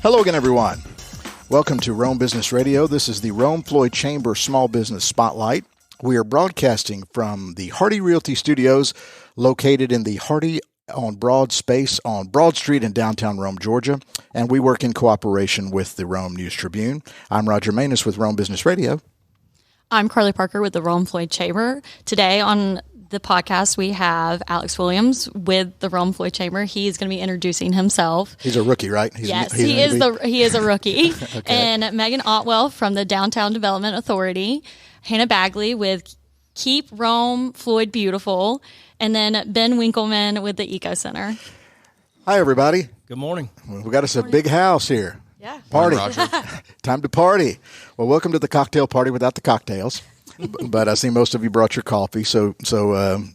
Hello again, everyone. Welcome to Rome Business Radio. This is the Rome-Floyd Chamber Small Business Spotlight. We are broadcasting from the Hardy Realty Studios, located in the Hardy on Broad space on Broad Street in downtown Rome, Georgia, and we work in cooperation with the Rome News Tribune. I'm Roger Manus with Rome Business Radio. I'm Carly Parker with the Rome-Floyd Chamber. Today on the podcast, we have Alex Williams with the Rome-Floyd Chamber. He's going to be introducing himself. He's a rookie, right? Yes, he is a rookie. Okay. And Megan Otwell from the Downtown Development Authority, Hannah Bagley with Keep Rome-Floyd Beautiful, and then Ben Winkelman with the E.C.O Center. Hi, everybody. Good morning. We got us a big house here. Yeah. Party. Time to party. Well, welcome to the cocktail party without the cocktails. But I see most of you brought your coffee, so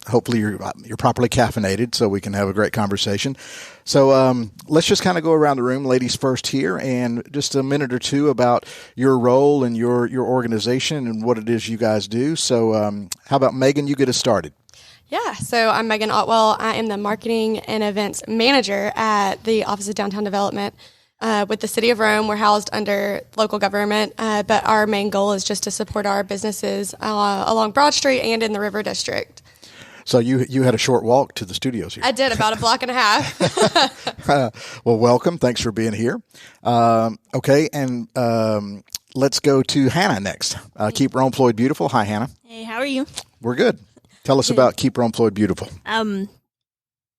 hopefully you're properly caffeinated, so we can have a great conversation. So let's just kind of go around the room, ladies first here, and just a minute or two about your role and your organization and what it is you guys do. So how about Megan? You get us started. Yeah, so I'm Megan Otwell. I am the marketing and events manager at the Office of Downtown Development. With the City of Rome, we're housed under local government, but our main goal is just to support our businesses along Broad Street and in the River District. So you had a short walk to the studios here. I did, about a block and a half. Well, welcome. Thanks for being here. Okay, and let's go to Hannah next. Keep Rome-Floyd Beautiful. Hi, Hannah. Hey, how are you? We're good. Tell us about Keep Rome-Floyd Beautiful.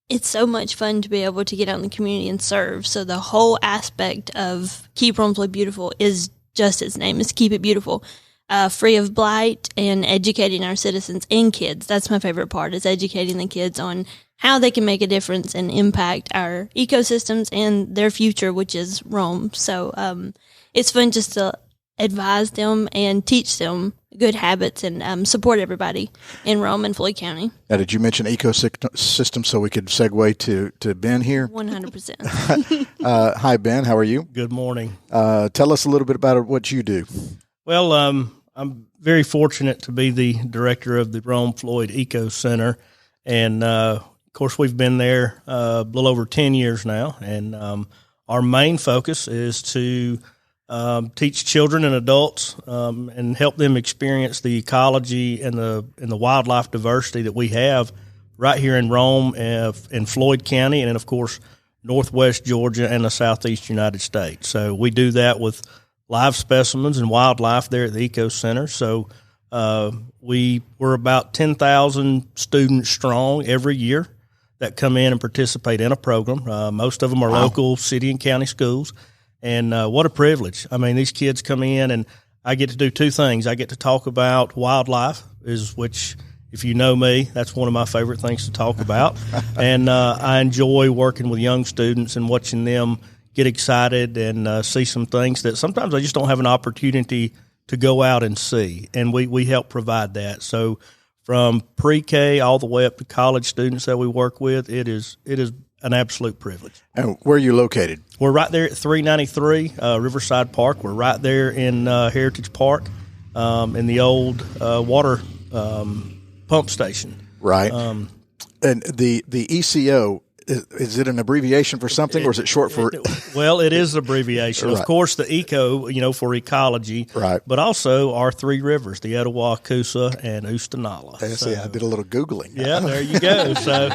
It's so much fun to be able to get out in the community and serve. So the whole aspect of Keep Rome-Floyd Beautiful is just its name, is Keep It Beautiful. Free of blight and educating our citizens and kids. That's my favorite part, is educating the kids on how they can make a difference and impact our ecosystems and their future, which is Rome. So it's fun just to advise them and teach them good habits and support everybody in Rome and Floyd County. Now, did you mention ecosystem so we could segue to Ben here? 100%. Hi, Ben. How are you? Good morning. Tell us a little bit about what you do. Well, I'm very fortunate to be the director of the Rome-Floyd E.C.O Center, and of course we've been there a little over 10 years now, and our main focus is to teach children and adults and help them experience the ecology and the wildlife diversity that we have right here in Rome, in Floyd County, and then, of course, northwest Georgia and the southeast United States. So we do that with live specimens and wildlife there at the E.C.O Center. So we're about 10,000 students strong every year that come in and participate in a program. Most of them are local city and county schools. And what a privilege. I mean, these kids come in and I get to do two things. I get to talk about wildlife, which, if you know me, that's one of my favorite things to talk about. And I enjoy working with young students and watching them get excited and see some things that sometimes I just don't have an opportunity to go out and see. And we help provide that. So from pre-K all the way up to college students that we work with, it is an absolute privilege. And where are you located? We're right there at 393 Riverside Park. We're right there in Heritage Park in the old water pump station. Right. And the E.C.O., is it an abbreviation for something, or is it short for? Well, it is an abbreviation. Right. Of course, the ECO, for ecology, right? But also our three rivers, the Etowah, Coosa, and Oostanala. I did a little Googling. Yeah, there you go. So,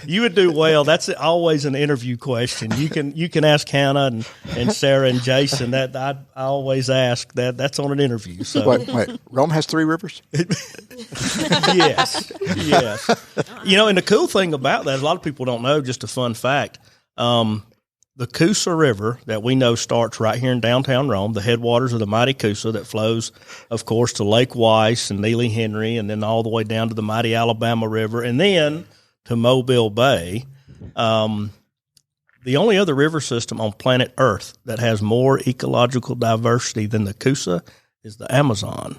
you would do well. That's always an interview question. You can ask Hannah and Sarah and Jason. That I always ask that. That's on an interview. So wait. Rome has three rivers? Yes. And the cool thing about that is a lot of people don't know, just a fun fact, the Coosa River that we know starts right here in downtown Rome, the headwaters of the mighty Coosa that flows, of course, to Lake Weiss and Neely Henry, and then all the way down to the mighty Alabama River, and then to Mobile Bay. The only other river system on planet Earth that has more ecological diversity than the Coosa is the Amazon.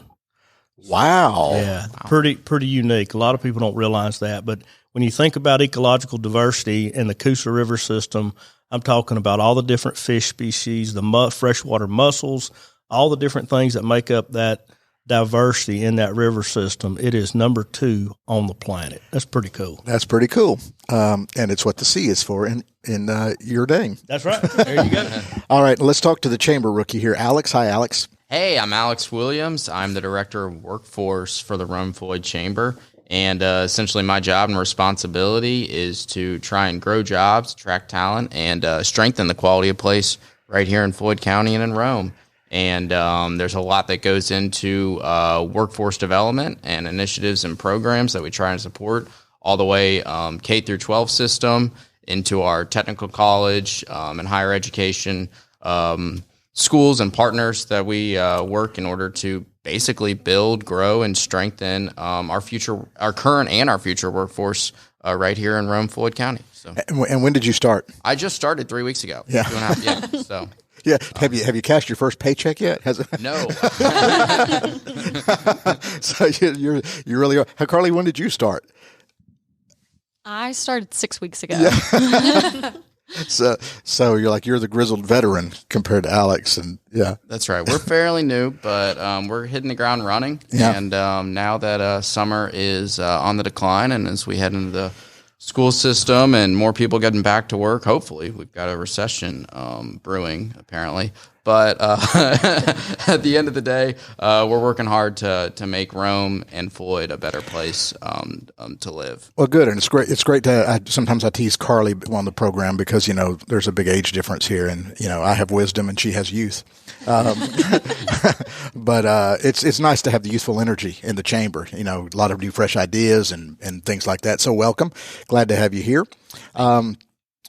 Wow. Yeah, pretty unique. A lot of people don't realize that, but when you think about ecological diversity in the Coosa River system, I'm talking about all the different fish species, the freshwater mussels, all the different things that make up that diversity in that river system, it is number 2 on the planet. That's pretty cool. That's pretty cool. And it's what the sea is for in your day. That's right. There you go. All right, let's talk to the chamber rookie here. Alex. Hi, Alex. Hey, I'm Alex Williams. I'm the Director of Workforce for the Rome-Floyd Chamber. And essentially my job and responsibility is to try and grow jobs, attract talent, and strengthen the quality of place right here in Floyd County and in Rome. And there's a lot that goes into workforce development and initiatives and programs that we try and support all the way K through 12 system into our technical college and higher education schools and partners that we work in order to basically build, grow, and strengthen our current and our future workforce right here in Rome-Floyd County. So, and when did you start? I just started 3 weeks ago. Yeah. 2.5, yeah. So. Yeah. Have you cashed your first paycheck yet? No. So you really are. Carly, when did you start? I started 6 weeks ago. Yeah. So you're the grizzled veteran compared to Alex, and yeah, that's right. We're fairly new, but we're hitting the ground running. Yeah. And now that summer is on the decline, and as we head into the school system and more people getting back to work, hopefully we've got a recession brewing apparently. But at the end of the day, we're working hard to make Rome and Floyd a better place to live. Well, good, and it's great. It's great to. Sometimes I tease Carly on the program because there's a big age difference here, and I have wisdom and she has youth. But it's nice to have the youthful energy in the chamber. A lot of new, fresh ideas and things like that. So welcome, glad to have you here.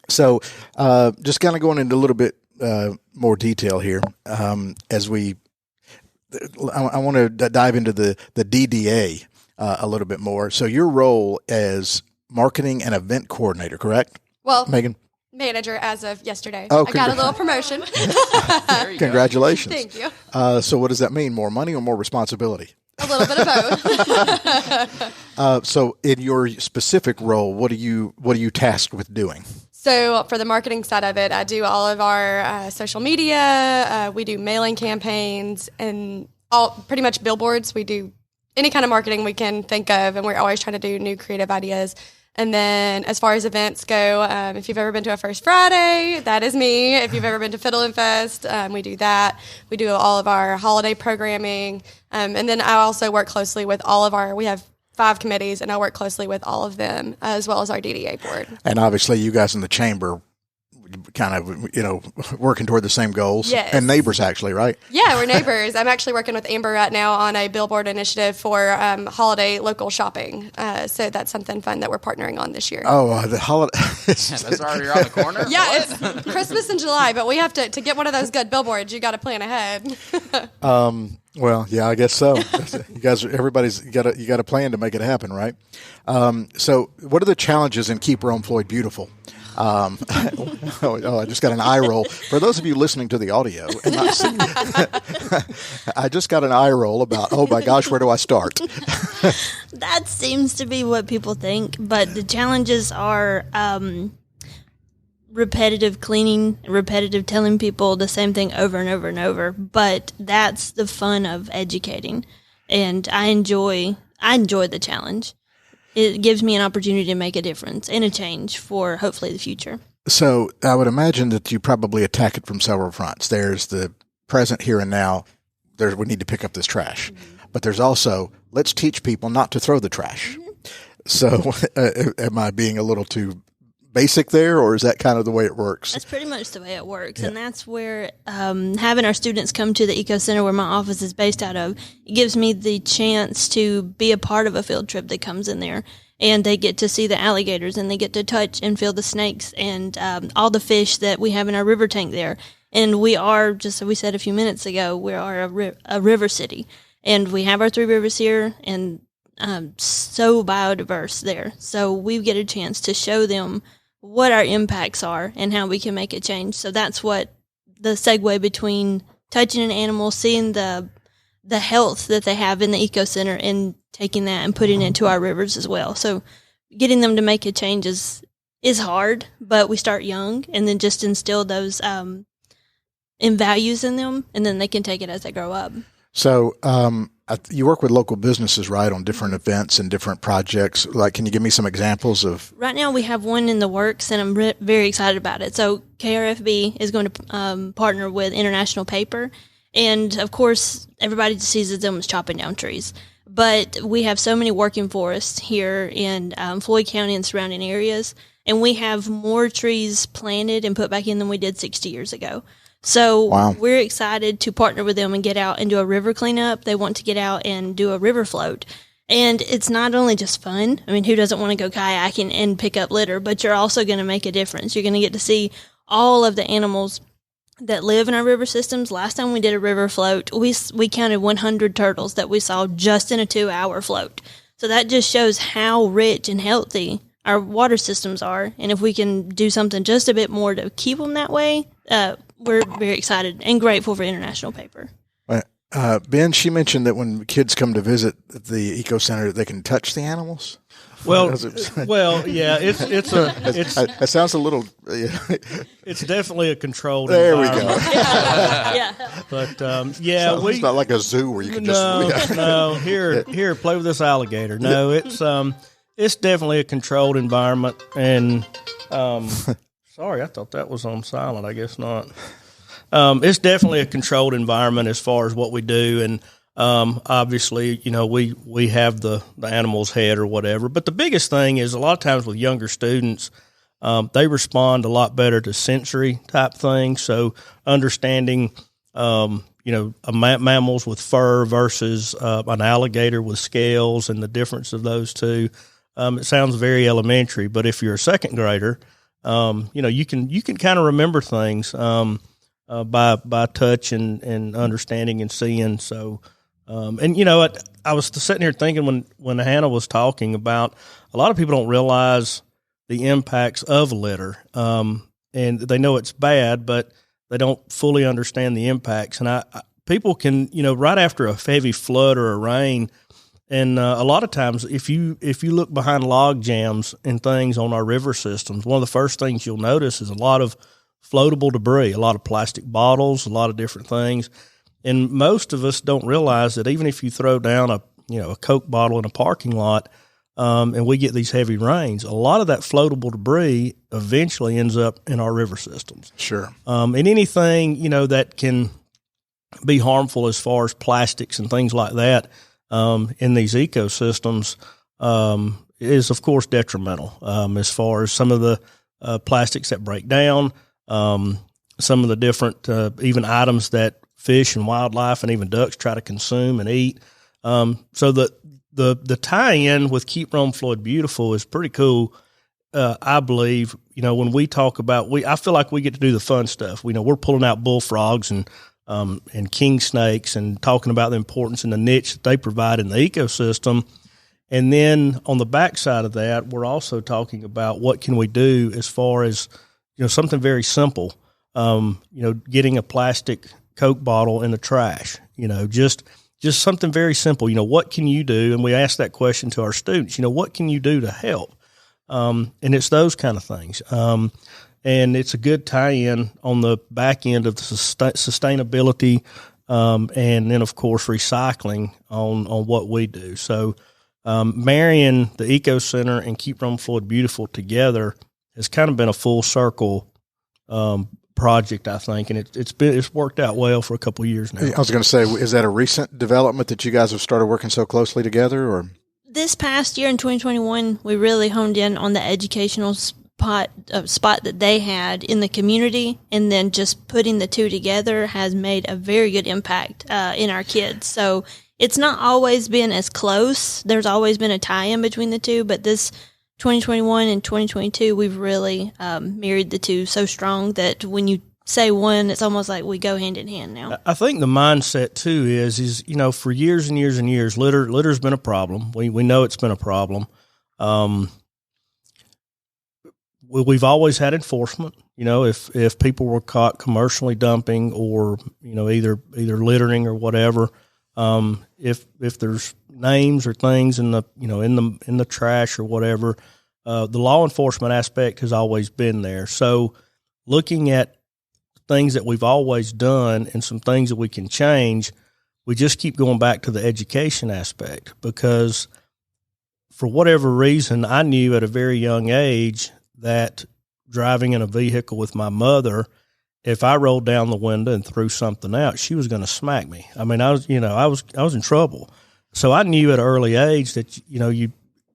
So just kind of going into a little bit more detail here as I want to dive into the DDA a little bit more. So your role as marketing and event coordinator, correct? Well, Megan? Manager as of yesterday. Oh, I got a little promotion. Congratulations. Thank you. So what does that mean? More money or more responsibility? A little bit of both. So in your specific role, what are you tasked with doing? So for the marketing side of it, I do all of our social media. We do mailing campaigns and pretty much billboards. We do any kind of marketing we can think of, and we're always trying to do new creative ideas. And then as far as events go, if you've ever been to a First Friday, that is me. If you've ever been to Fiddle and Fest, we do that. We do all of our holiday programming. And then I also work closely with we have 5 committees, and I work closely with all of them, as well as our DDA board. And obviously you guys in the chamber kind of, working toward the same goals. Yes. And neighbors actually, right? Yeah, we're neighbors. I'm actually working with Amber right now on a billboard initiative for holiday local shopping. So that's something fun that we're partnering on this year. Oh, the holiday. That's already around the corner? Yeah, it's Christmas in July, but we have to get one of those good billboards, you got to plan ahead. Well, yeah, I guess so. You guys, everybody's you got a plan to make it happen, right? So what are the challenges in Keep Rome-Floyd Beautiful? I just got an eye roll. For those of you listening to the audio and not seeing I just got an eye roll about, oh my gosh, where do I start? That seems to be what people think, but the challenges are repetitive cleaning, repetitive telling people the same thing over and over and over. But that's the fun of educating, and I enjoy the challenge. It gives me an opportunity to make a difference and a change for hopefully the future. So I would imagine that you probably attack it from several fronts. There's the present here and now. We need to pick up this trash. Mm-hmm. But there's also, let's teach people not to throw the trash. Mm-hmm. So am I being a little too basic there, or is that kind of the way it works? That's pretty much the way it works. Yeah. And that's where having our students come to the Eco Center where my office is based out of, it gives me the chance to be a part of a field trip that comes in there. And they get to see the alligators, and they get to touch and feel the snakes and all the fish that we have in our river tank there. And we are, just as we said a few minutes ago, we are a river city. And we have our 3 rivers here, and so biodiverse there. So we get a chance to show them what our impacts are and how we can make a change. So that's what the segue between touching an animal, seeing the health that they have in the Eco Center, and taking that and putting it into our rivers as well. So getting them to make a change is hard, but we start young and then just instill those in values in them, and then they can take it as they grow up. So You work with local businesses, right, on different events and different projects. Like, can you give me some examples of? Right now, we have one in the works, and I'm very excited about it. So KRFB is going to partner with International Paper, and of course, everybody just sees them as chopping down trees. But we have so many working forests here in Floyd County and surrounding areas, and we have more trees planted and put back in than we did 60 years ago. So We're excited to partner with them and get out and do a river cleanup. They want to get out and do a river float. And it's not only just fun. I mean, who doesn't want to go kayaking and pick up litter? But you're also going to make a difference. You're going to get to see all of the animals that live in our river systems. Last time we did a river float, we counted 100 turtles that we saw just in a 2-hour float. So that just shows how rich and healthy our water systems are. And if we can do something just a bit more to keep them that way, we're very excited and grateful for International Paper. Ben, she mentioned that when kids come to visit the Eco Center, they can touch the animals. Well, yeah, it sounds a little. Yeah. It's definitely a controlled. There we go. Yeah. But so it's not like a zoo where you can just. No. Here, play with this alligator. No, it's definitely a controlled environment, and sorry, I thought that was on silent. I guess not. It's definitely a controlled environment as far as what we do, and obviously, we have the animal's head or whatever. But the biggest thing is a lot of times with younger students, they respond a lot better to sensory type things. So understanding, mammals with fur versus an alligator with scales and the difference of those two. It sounds very elementary, but if you're a second grader, you can kind of remember things by touch and understanding and seeing. So. I was sitting here thinking when Hannah was talking about a lot of people don't realize the impacts of litter, and they know it's bad, but they don't fully understand the impacts. And people can, right after a heavy flood or a rain, and a lot of times if you look behind log jams and things on our river systems, one of the first things you'll notice is a lot of floatable debris, a lot of plastic bottles, a lot of different things. And most of us don't realize that even if you throw down a Coke bottle in a parking lot, and we get these heavy rains, a lot of that floatable debris eventually ends up in our river systems. Sure. And anything, that can be harmful as far as plastics and things like that, in these ecosystems, is of course detrimental, as far as some of the, plastics that break down, some of the different, even items that fish and wildlife and even ducks try to consume and eat. So the tie-in with Keep Rome-Floyd Beautiful is pretty cool. I believe, when we talk about, I feel like we get to do the fun stuff. We're pulling out bullfrogs and king snakes and talking about the importance and the niche that they provide in the ecosystem. And then on the backside of that, we're also talking about what can we do as far as, something very simple, getting a plastic Coke bottle in the trash, just something very simple. What can you do? And we ask that question to our students, what can you do to help? And it's those kind of things. And it's a good tie-in on the back end of the sustainability, and then of course recycling on what we do. So, marrying the Eco Center and Keep Rome-Floyd Beautiful together has kind of been a full circle, project, I think, and it's worked out well for a couple of years now. I was going to say, is that a recent development that you guys have started working so closely together, or? This past year in 2021, we really honed in on the educational spot that they had in the community, and then just putting the two together has made a very good impact in our kids. So it's not always been as close. There's always been a tie-in between the two, but this 2021 and 2022, we've really married the two so strong that when you say one, it's almost like we go hand in hand now. I think the mindset too is for years and years and years, litter's been a problem. We know it's been a problem. We've always had enforcement. If people were caught commercially dumping or either littering or whatever, if there's names or things in the trash or whatever, the law enforcement aspect has always been there. So looking at things that we've always done and some things that we can change, we just keep going back to the education aspect, because for whatever reason, I knew at a very young age that driving in a vehicle with my mother, if I rolled down the window and threw something out, she was going to smack me. I mean, I was in trouble. So I knew at an early age that,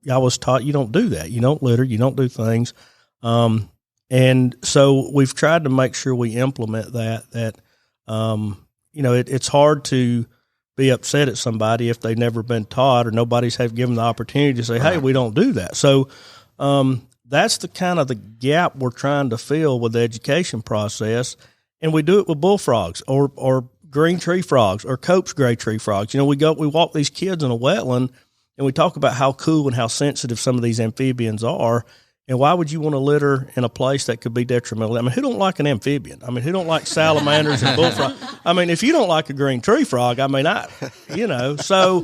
I was taught you don't do that. You don't litter. You don't do things. And so we've tried to make sure we implement that, it's hard to be upset at somebody if they've never been taught or nobody's have given the opportunity to say, hey, we don't do that. So, that's the kind of the gap we're trying to fill with the education process. And we do it with bullfrogs or green tree frogs or Cope's gray tree frogs. We walk these kids in a wetland and we talk about how cool and how sensitive some of these amphibians are. And why would you want to litter in a place that could be detrimental? I mean, who don't like an amphibian? I mean, who don't like salamanders and bullfrogs? I mean, if you don't like a green tree frog, I mean, so,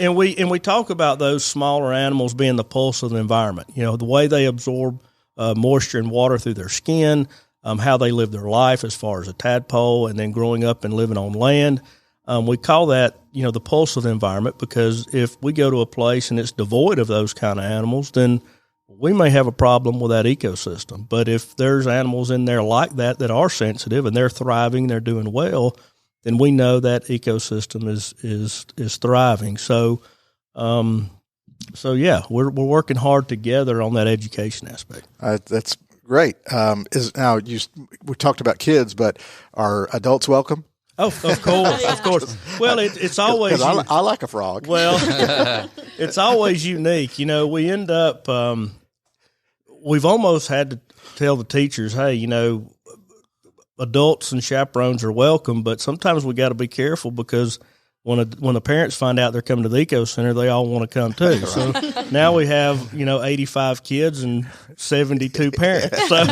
and we talk about those smaller animals being the pulse of the environment, the way they absorb moisture and water through their skin, how they live their life as far as a tadpole and then growing up and living on land. We call that, the pulse of the environment, because if we go to a place and it's devoid of those kind of animals, then we may have a problem with that ecosystem. But if there's animals in there like that are sensitive and they're thriving, they're doing well, then we know that ecosystem is thriving. So, we're working hard together on that education aspect. That's great. We talked about kids, but are adults welcome? Oh, of course. Well, it's always I like a frog. Well, it's always unique. We end up we've almost had to tell the teachers, hey, adults and chaperones are welcome, but sometimes we got to be careful, because when the parents find out they're coming to the Eco Center, they all want to come too. Right. So now we have 85 kids and 72 parents. So,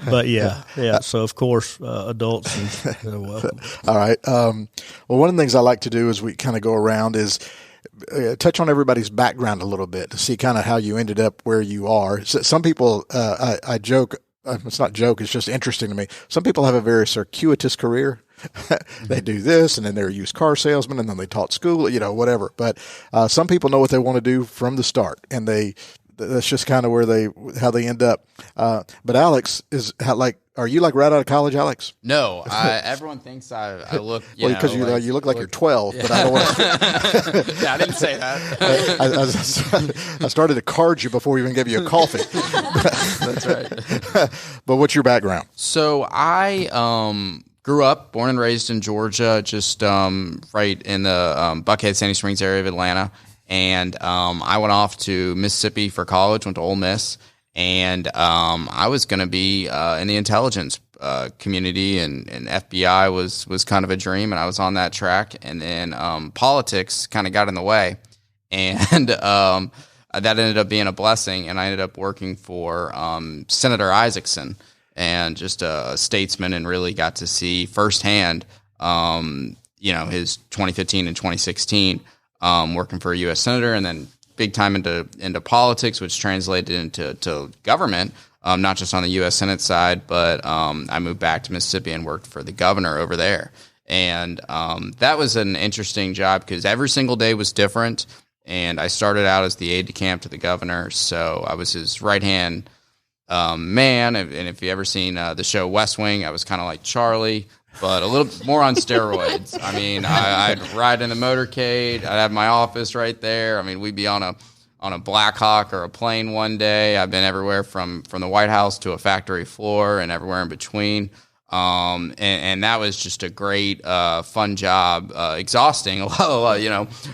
but yeah. So of course, adults are welcome. All right. Well, one of the things I like to do is we kind of go around is touch on everybody's background a little bit to see kind of how you ended up where you are. So some people, I joke. It's not joke. It's just interesting to me. Some people have a very circuitous career. They do this, and then they're a used car salesman, and then they taught school, whatever. But some people know what they want to do from the start, and that's just kind of how they end up. But Alex are you like right out of college, Alex? No, everyone thinks I look. Because you look like you're 12, yeah. But I don't want to. Yeah, I didn't say that. I started to card you before we even gave you a coffee. That's right. But what's your background? So I grew up, born and raised in Georgia, just right in the Buckhead, Sandy Springs area of Atlanta. And I went off to Mississippi for college, went to Ole Miss. And I was going to be in the intelligence community, and FBI was kind of a dream, and I was on that track. And then politics kind of got in the way, and that ended up being a blessing. And I ended up working for Senator Isaacson, and just a statesman, and really got to see firsthand, his 2015 and 2016 working for a U.S. senator, and then big time into politics, which translated into government, not just on the U.S. Senate side, but I moved back to Mississippi and worked for the governor over there. And that was an interesting job, because every single day was different. And I started out as the aide-de-camp to the governor, so I was his right-hand man. And if you ever seen the show West Wing, I was kind of like Charlie, but a little more on steroids. I mean, I'd ride in the motorcade. I'd have my office right there. I mean, we'd be on a Black Hawk or a plane one day. I've been everywhere from the White House to a factory floor and everywhere in between. And that was just a great, fun job, exhausting.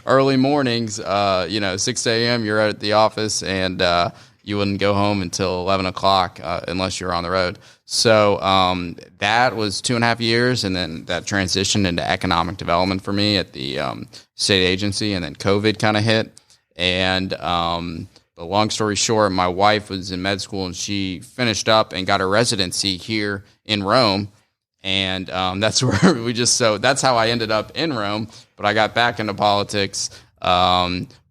Early mornings, 6 a.m. you're at the office, and you wouldn't go home until 11 o'clock unless you were on the road. So that was 2.5 years, and then that transitioned into economic development for me at the state agency, and then COVID kind of hit. And but long story short, my wife was in med school, and she finished up and got a residency here in Rome. And that's where that's how I ended up in Rome. But I got back into politics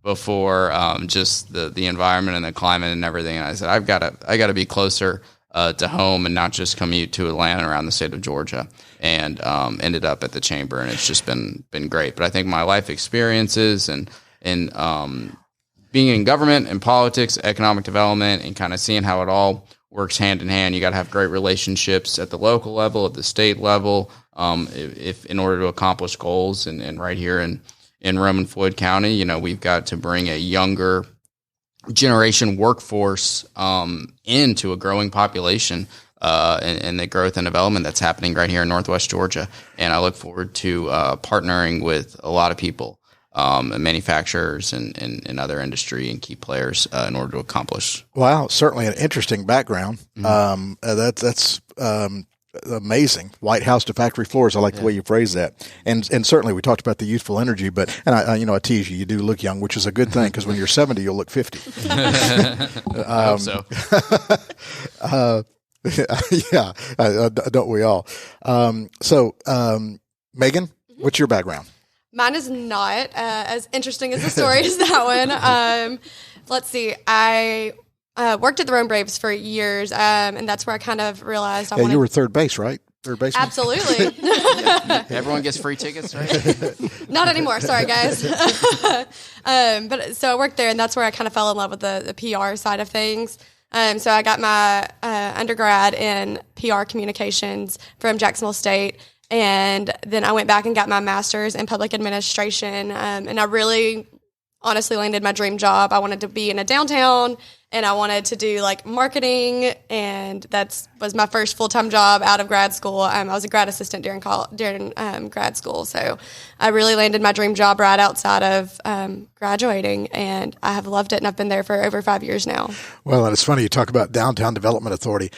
before just the environment and the climate and everything. And I said, I got to be closer to home and not just commute to Atlanta around the state of Georgia, and ended up at the chamber, and it's just been great. But I think my life experiences and being in government and politics, economic development, and kind of seeing how it all works hand in hand. You got to have great relationships at the local level, at the state level, if in order to accomplish goals. And right here in Rome-Floyd County, you know, we've got to bring a younger generation workforce into a growing population, and the growth and development that's happening right here in Northwest Georgia. And I look forward to partnering with a lot of people, manufacturers and other industry and key players in order to accomplish. Wow, certainly an interesting background. That's amazing. White House to factory floors. I like the way you phrase that. And certainly we talked about the youthful energy, but I tease you. You do look young, which is a good thing because when you're 70, you'll look 50. I hope so. Yeah, don't we all? Megan, what's your background? Mine is not as interesting as the story as that one. Let's see. I worked at the Rome Braves for years, and that's where I kind of realized you were third base, right? Third baseman? Absolutely. Everyone gets free tickets, right? Not anymore. Sorry, guys. But so I worked there, and that's where I kind of fell in love with the PR side of things. So I got my undergrad in PR communications from Jacksonville State. And then I went back and got my master's in public administration. And I really honestly landed my dream job. I wanted to be in a downtown, and I wanted to do like marketing. And that was my first full-time job out of grad school. I was a grad assistant during grad school. So I really landed my dream job right outside of graduating. And I have loved it. And I've been there for over 5 years now. Well, and it's funny you talk about Downtown Development Authority.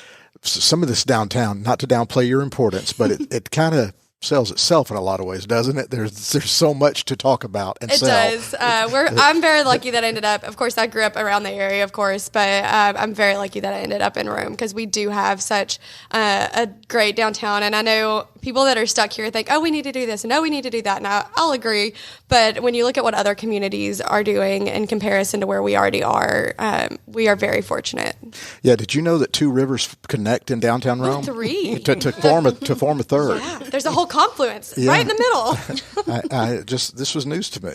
Some of this downtown, not to downplay your importance, but it kind of sells itself in a lot of ways, doesn't it? There's so much to talk about and sell. It does. I'm very lucky that I ended up, of course, I grew up around the area, of course, but I'm very lucky that I ended up in Rome because we do have such a great downtown. And I know people that are stuck here think, oh, we need to do this and oh, we need to do that. And I'll agree. But when you look at what other communities are doing in comparison to where we already are, we are very fortunate. Yeah. Did you know that two rivers connect in downtown Rome? Three. To form a third. Yeah. There's a whole confluence right in the middle. This was news to me.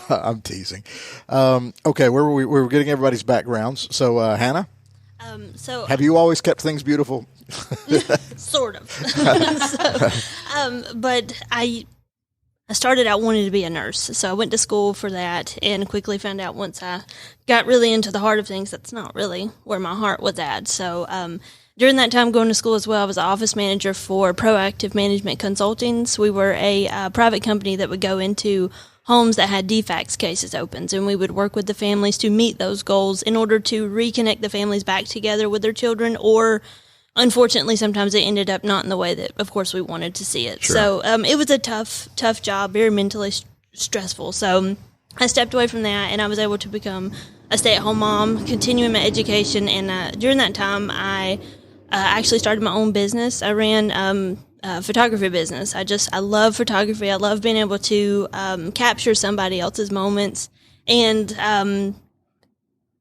I'm teasing. Okay, where were we? We were getting everybody's backgrounds. So, Hannah, have you always kept things beautiful? Sort of. But I started out wanting to be a nurse, so I went to school for that and quickly found out once I got really into the heart of things, that's not really where my heart was at. So during that time going to school as well, I was an office manager for Proactive Management Consulting. So we were a private company that would go into homes that had defects cases open, and we would work with the families to meet those goals in order to reconnect the families back together with their children, or unfortunately, sometimes it ended up not in the way that, of course, we wanted to see it. Sure. So it was a tough job, very mentally stressful. So I stepped away from that, and I was able to become a stay-at-home mom, continuing my education. And during that time, I actually started my own business. I ran a photography business. I love photography. I love being able to capture somebody else's moments, and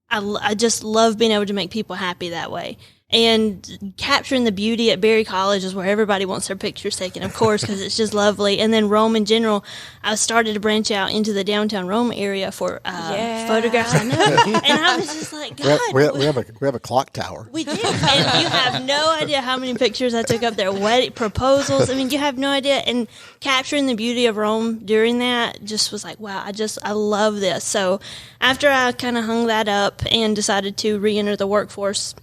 I just love being able to make people happy that way. And capturing the beauty at Berry College is where everybody wants their pictures taken, of course, because it's just lovely. And then Rome in general, I started to branch out into the downtown Rome area for photographs. I know, and I was just like, God, we have a clock tower. We do, and you have no idea how many pictures I took up there. Wedding proposals. I mean, you have no idea. And capturing the beauty of Rome during that just was like, wow, I love this. So after I kind of hung that up and decided to re-enter the workforce,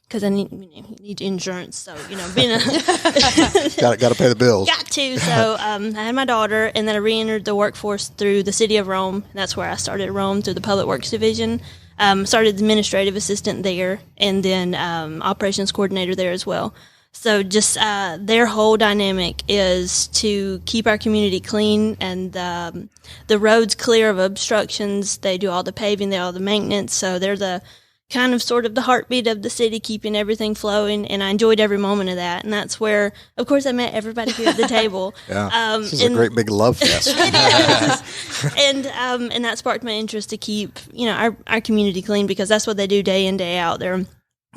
because I need insurance, so being a got to pay the bills. Got to. So I had my daughter, and then I re-entered the workforce through the city of Rome. That's where I started Rome through the Public Works Division. Started administrative assistant there, and then operations coordinator there as well. So just their whole dynamic is to keep our community clean and the roads clear of obstructions. They do all the paving, they do all the maintenance. So they're the kind of sort of the heartbeat of the city, keeping everything flowing, and I enjoyed every moment of that. And that's where, of course, I met everybody here at the table. Yeah, this is a great big love fest. It is. And that sparked my interest to keep, our community clean, because that's what they do day in, day out. They're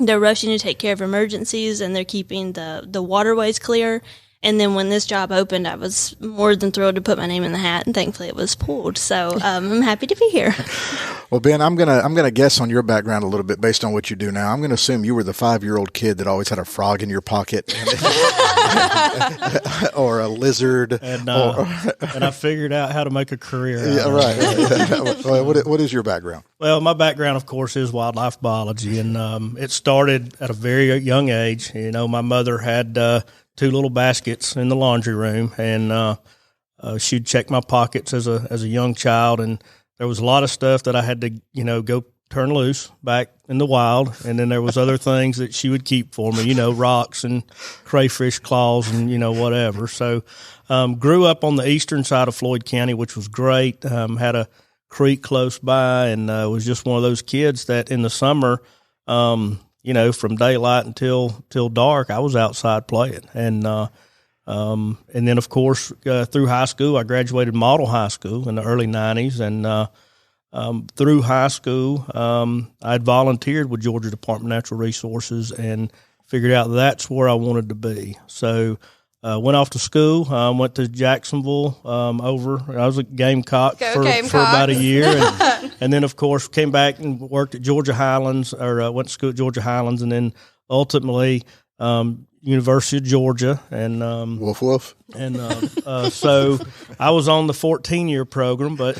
they're rushing to take care of emergencies, and they're keeping the waterways clear. And then when this job opened, I was more than thrilled to put my name in the hat, and thankfully it was pulled. So I'm happy to be here. Well, Ben, I'm gonna guess on your background a little bit based on what you do now. I'm gonna assume you were the 5-year-old kid that always had a frog in your pocket, or a lizard, and I figured out how to make a career. Yeah, right. What is your background? Well, my background, of course, is wildlife biology, and it started at a very young age. You know, my mother had 2 little baskets in the laundry room, and she'd check my pockets as a young child, and there was a lot of stuff that I had to, go turn loose back in the wild, and then there was other things that she would keep for me, rocks and crayfish claws and, whatever. So grew up on the eastern side of Floyd County, which was great, had a creek close by, and was just one of those kids that in the summer from daylight until dark, I was outside playing. And then, of course, through high school, I graduated model high school in the early 90s. And through high school, I'd volunteered with Georgia Department of Natural Resources and figured out that's where I wanted to be. So went off to school, went to Jacksonville I was a Gamecock for about a year. And then, of course, came back and worked at Georgia Highlands, went to school at Georgia Highlands, and then ultimately University of Georgia. And woof woof. And so I was on the 14-year program, but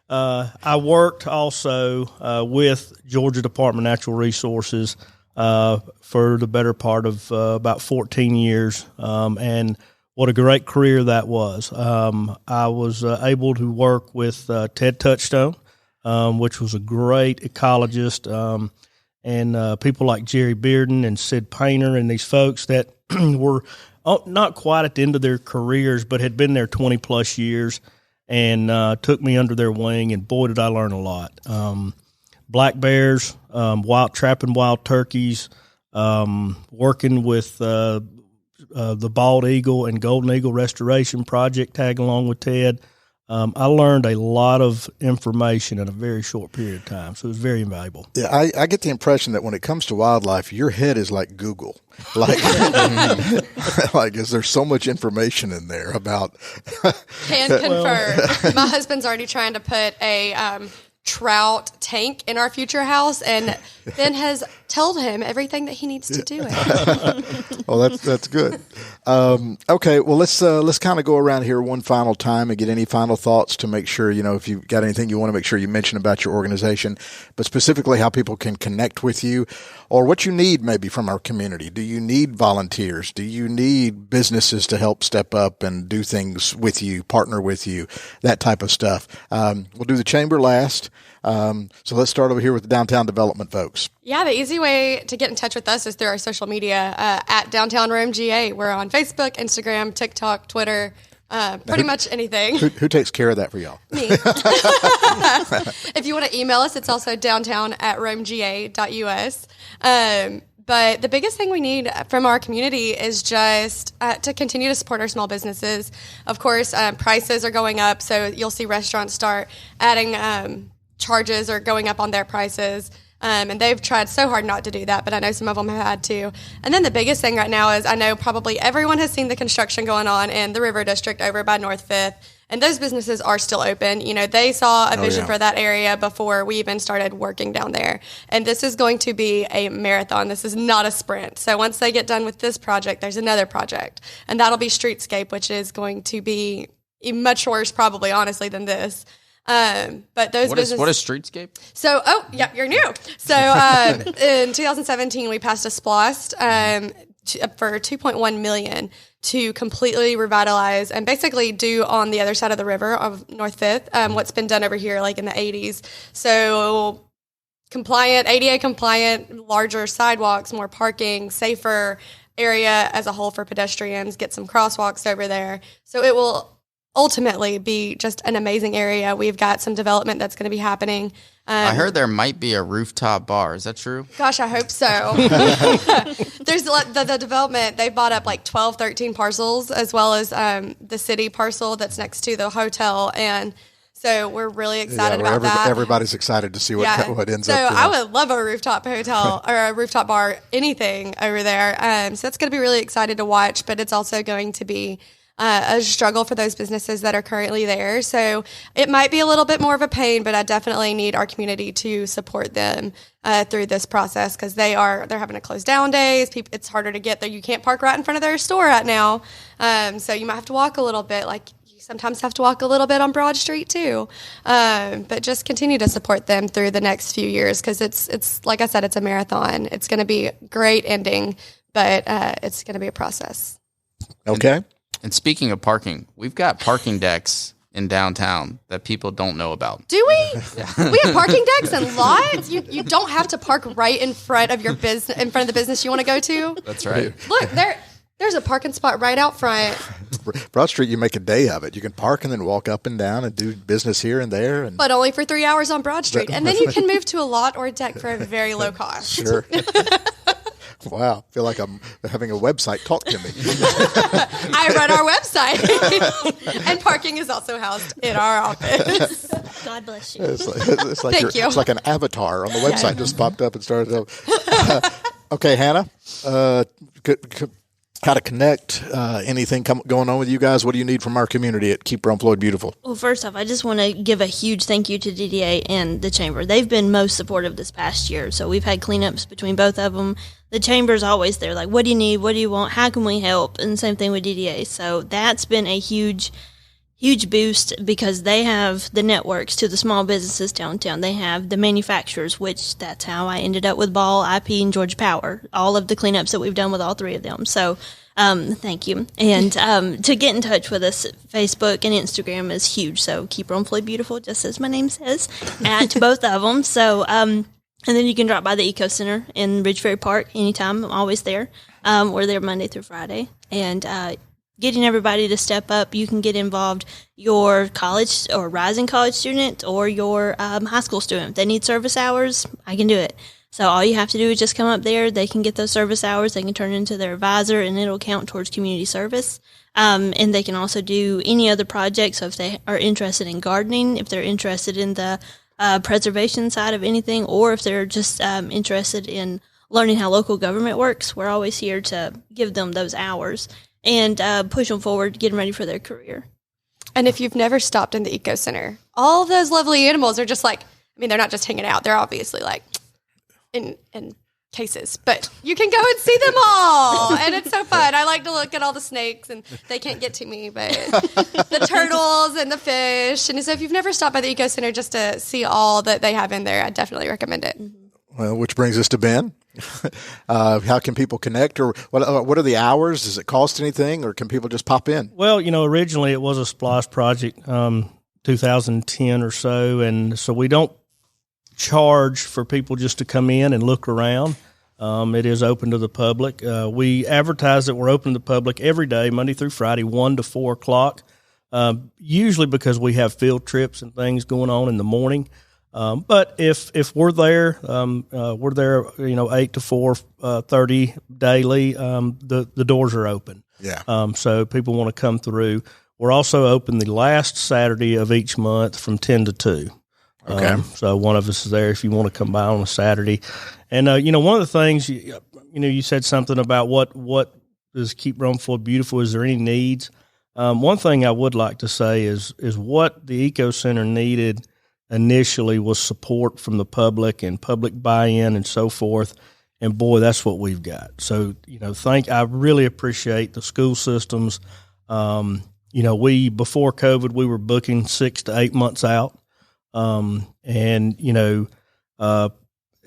I worked also with Georgia Department of Natural Resources for the better part of about 14 years, and what a great career that was. I was able to work with Ted Touchstone, which was a great ecologist, and people like Jerry Bearden and Sid Painter and these folks that were not quite at the end of their careers but had been there 20-plus years, and took me under their wing, and boy, did I learn a lot. Black bears, trapping wild turkeys, working with the bald eagle and golden eagle restoration project, tagging along with Ted. I learned a lot of information in a very short period of time, so it was very invaluable. Yeah, I get the impression that when it comes to wildlife, your head is like Google. Like, is there so much information in there about? Can confirm. My husband's already trying to put a trout tank in our future house, and Ben has told him everything that he needs to do it. Well, that's good. Okay, well, let's kind of go around here one final time and get any final thoughts to make sure, if you've got anything you want to make sure you mention about your organization, but specifically how people can connect with you or what you need maybe from our community. Do you need volunteers? Do you need businesses to help step up and do things with you, partner with you, that type of stuff? We'll do the chamber last. So let's start over here with the downtown development folks. Yeah, the easy way to get in touch with us is through our social media at Downtown Rome GA. We're on Facebook, Instagram, TikTok, Twitter, pretty much anything. Who takes care of that for y'all? Me. If you want to email us, it's also downtown@romega.us. But the biggest thing we need from our community is just to continue to support our small businesses. Of course, prices are going up, so you'll see restaurants start adding charges or going up on their prices. And they've tried so hard not to do that, but I know some of them have had to. And then the biggest thing right now is I know probably everyone has seen the construction going on in the River District over by North 5th, and those businesses are still open. They saw a vision for that area before we even started working down there. And this is going to be a marathon. This is not a sprint. So once they get done with this project, there's another project, and that'll be Streetscape, which is going to be much worse probably, honestly, than this. But those what is Streetscape? So, you're new. So, in 2017, we passed a SPLOST for $2.1 million to completely revitalize and basically do on the other side of the river of North 5th what's been done over here like in the 80s. So, ADA compliant, larger sidewalks, more parking, safer area as a whole for pedestrians, get some crosswalks over there. So, it will ultimately be just an amazing area. We've got some development that's going to be happening. I heard there might be a rooftop bar. Is that true? Gosh, I hope so. There's the development. They bought up like 12, 13 parcels, as well as the city parcel that's next to the hotel. And So we're really excited about that. Everybody's excited to see what ends up. So I would love a rooftop hotel or a rooftop bar, anything over there. So that's going to be really excited to watch, but it's also going to be a struggle for those businesses that are currently there. So it might be a little bit more of a pain, but I definitely need our community to support them through this process, because they're having to close down days. It's harder to get there. You can't park right in front of their store right now. So you might have to walk a little bit, like sometimes have to walk a little bit on Broad Street too. But just continue to support them through the next few years, because it's like I said, it's a marathon. It's going to be a great ending, but it's going to be a process. Okay. And speaking of parking, we've got parking decks in downtown that people don't know about. Do we? We have parking decks and lots. You don't have to park right in front of your business, in front of the business you want to go to. That's right. Look, there's a parking spot right out front. Broad Street, you make a day of it. You can park and then walk up and down and do business here and there. But only for 3 hours on Broad Street. And then you can move to a lot or a deck for a very low cost. Sure. Wow. I feel like I'm having a website talk to me. I run our website. And parking is also housed in our office. God bless you. It's like Thank you. It's like an avatar on the website just popped up and started up. Okay, Hannah, how to connect, anything going on with you guys? What do you need from our community at Keep Rome-Floyd Beautiful? Well, first off, I just want to give a huge thank you to DDA and the Chamber. They've been most supportive this past year. So we've had cleanups between both of them. The Chamber's always there, like, what do you need? What do you want? How can we help? And same thing with DDA. So that's been a huge boost, because they have the networks to the small businesses downtown. They have the manufacturers, which that's how I ended up with Ball, IP, and Georgia Power, all of the cleanups that we've done with all three of them. So thank you. And to get in touch with us, Facebook and Instagram is huge. So Keep Rome-Floyd Beautiful, just as my name says, at both of them. So and then you can drop by the E.C.O Center in Ridge Ferry Park anytime. I'm always there. We're there Monday through Friday. And getting everybody to step up. You can get involved, your college or rising college student or your high school student. If they need service hours, I can do it. So all you have to do is just come up there. They can get those service hours. They can turn it into their advisor, and it'll count towards community service. And they can also do any other project. So if they are interested in gardening, if they're interested in the preservation side of anything, or if they're just interested in learning how local government works, we're always here to give them those hours and push them forward, get them ready for their career. And if you've never stopped in the Eco Center, all of those lovely animals are just like, I mean, they're not just hanging out. They're obviously like in cases, but you can go and see them all. And it's so fun. I like to look at all the snakes, and they can't get to me, but the turtles and the fish. And so if you've never stopped by the Eco Center just to see all that they have in there, I definitely recommend it. Well, which brings us to Ben. How can people connect, or what are the hours? Does it cost anything, or can people just pop in? Well, originally it was a SPLOST project, 2010 or so, and so we don't charge for people just to come in and look around. It is open to the public. We advertise that we're open to the public every day, Monday through Friday, 1 to 4 o'clock, usually because we have field trips and things going on in the morning. But if we're there, 8 to 4:30 daily. The doors are open. Yeah. So people want to come through. We're also open the last Saturday of each month from 10 to 2. Okay. So one of us is there if you want to come by on a Saturday. And one of the things you said something about what does Keep Rome-Floyd Beautiful? Is there any needs? One thing I would like to say is what the Eco Center needed initially was support from the public and public buy-in and so forth. And boy, that's what we've got. So, I really appreciate the school systems. Before COVID, we were booking 6 to 8 months out.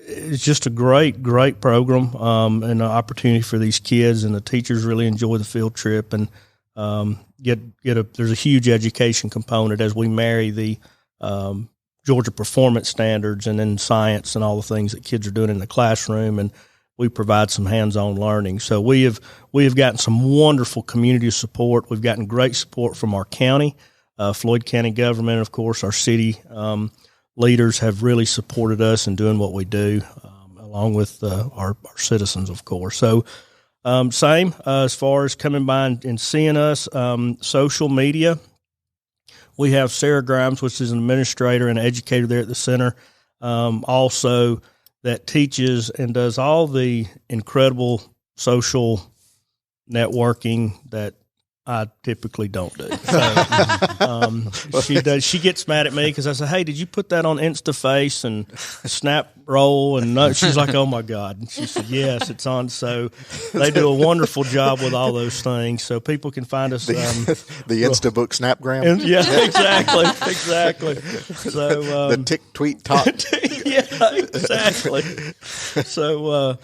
It's just a great program, and an opportunity for these kids, and the teachers really enjoy the field trip, and, there's a huge education component as we marry the, Georgia performance standards and then science and all the things that kids are doing in the classroom, and we provide some hands-on learning. So we have gotten some wonderful community support. We've gotten great support from our county, Floyd County government, of course. Our city leaders have really supported us in doing what we do, along with our citizens, of course. So same as far as coming by and seeing us, social media. We have Sarah Grimes, which is an administrator and educator there at the center, also that teaches and does all the incredible social networking that I typically don't do. So, she does. She gets mad at me because I say, "Hey, did you put that on InstaFace and Snap Roll?" And no, she's like, "Oh my God!" And she said, "Yes, it's on." So they do a wonderful job with all those things. So people can find us. The Instabook Snapgram. And, yeah, exactly. So the tick tweet talk. Yeah, exactly. So.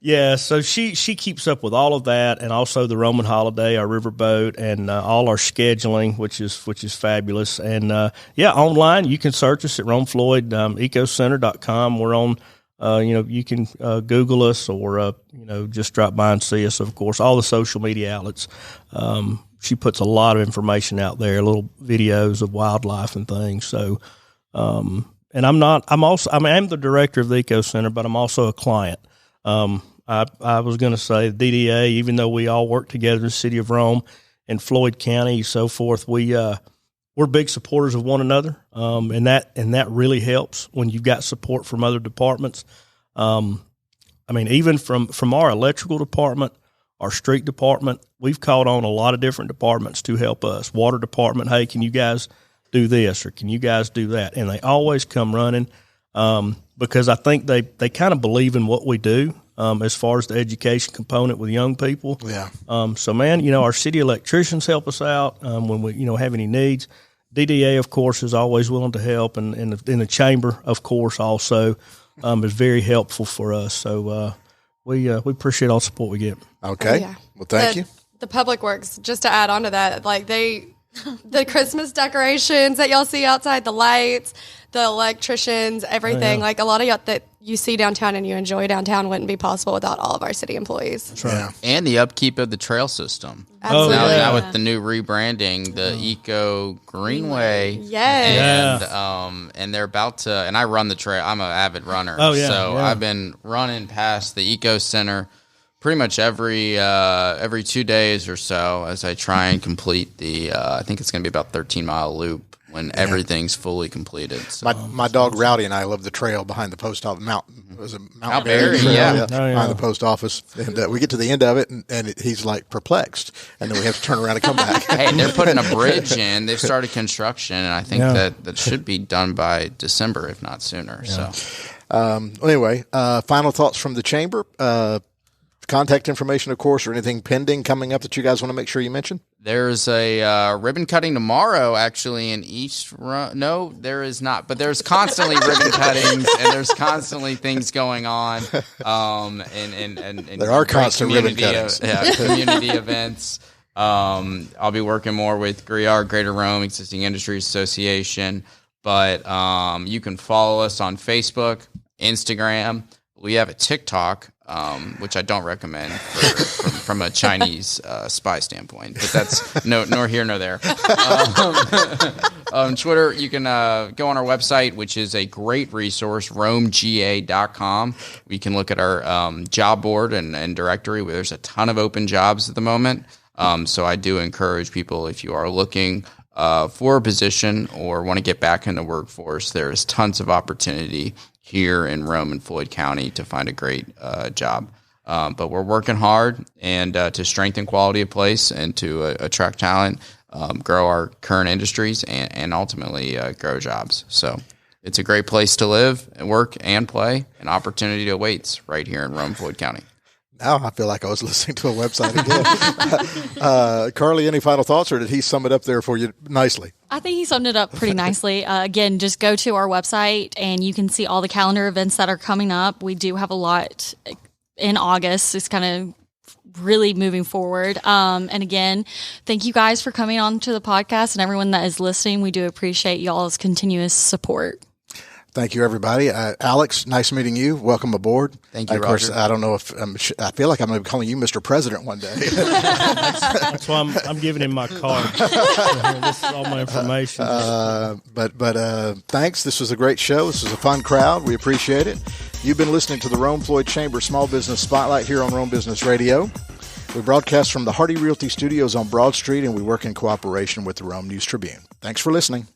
Yeah, so she keeps up with all of that, and also the Roman holiday, our riverboat, and all our scheduling, which is fabulous. And online you can search us at Rome-Floyd We're on, you can Google us or just drop by and see us. Of course, all the social media outlets. She puts a lot of information out there, little videos of wildlife and things. So, and I'm the director of the Eco Center, but I'm also a client. I was going to say DDA, even though we all work together in the city of Rome and Floyd County, so forth, we're big supporters of one another, and that really helps when you've got support from other departments. Even from our electrical department, our street department, we've called on a lot of different departments to help us. Water department, hey, can you guys do this or can you guys do that? And they always come running because I think they kind of believe in what we do. As far as the education component with young people. Yeah. So, man, our city electricians help us out when we, have any needs. DDA, of course, is always willing to help, and the chamber, of course, also is very helpful for us. So we appreciate all the support we get. Okay. Yeah. Well, thank you. The Public Works, just to add on to that, like the Christmas decorations that y'all see outside, the lights, the electricians, everything, like a lot of y'all that you see downtown and you enjoy downtown wouldn't be possible without all of our city employees. That's right. Yeah. And the upkeep of the trail system. Absolutely. Now with the new rebranding, the Eco Greenway. Yes. And they're about to, and I run the trail. I'm an avid runner. Oh, yeah. So Yeah. I've been running past the Eco Center pretty much every 2 days or so as I try and complete the, I think it's going to be about 13-mile loop when everything's fully completed. So. My dog Rowdy and I love the trail behind the post office. Mount Berry, Trail, yeah. Behind the post office. And we get to the end of it, and he's like perplexed. And then we have to turn around and come back. Hey, they're putting a bridge in. They've started construction, and I think that should be done by December, if not sooner. Yeah. So, anyway, final thoughts from the chamber. Contact information, of course, or anything pending coming up that you guys want to make sure you mention? There's a ribbon cutting tomorrow, actually, in East Rome. No, there is not. But there's constantly ribbon cuttings, and there's constantly things going on. And there are constant ribbon cuttings. Community events. I'll be working more with GREAR, Greater Rome Existing Industries Association. But you can follow us on Facebook, Instagram. We have a TikTok. Which I don't recommend from a Chinese spy standpoint, but that's nor here nor there. Twitter, you can go on our website, which is a great resource, romega.com. We can look at our job board and directory where there's a ton of open jobs at the moment. So I do encourage people, if you are looking for a position or want to get back in the workforce, there's tons of opportunity here in Rome and Floyd County to find a great job. But we're working hard and to strengthen quality of place and to attract talent, grow our current industries, and ultimately grow jobs. So it's a great place to live and work and play. An opportunity awaits right here in Rome, Floyd County. Now I feel like I was listening to a website again. Carly, any final thoughts, or did he sum it up there for you nicely? I think he summed it up pretty nicely. Again, just go to our website and you can see all the calendar events that are coming up. We do have a lot in August. It's kind of really moving forward. And again, thank you guys for coming on to the podcast, and everyone that is listening. We do appreciate y'all's continuous support. Thank you, everybody. Alex, nice meeting you. Welcome aboard. Thank you, Of course, Roger. I don't know if I feel like I'm going to be calling you Mr. President one day. That's why I'm giving him my card. This is all my information. But thanks. This was a great show. This was a fun crowd. We appreciate it. You've been listening to the Rome-Floyd Chamber Small Business Spotlight here on Rome Business Radio. We broadcast from the Hardy Realty Studios on Broad Street, and we work in cooperation with the Rome News Tribune. Thanks for listening.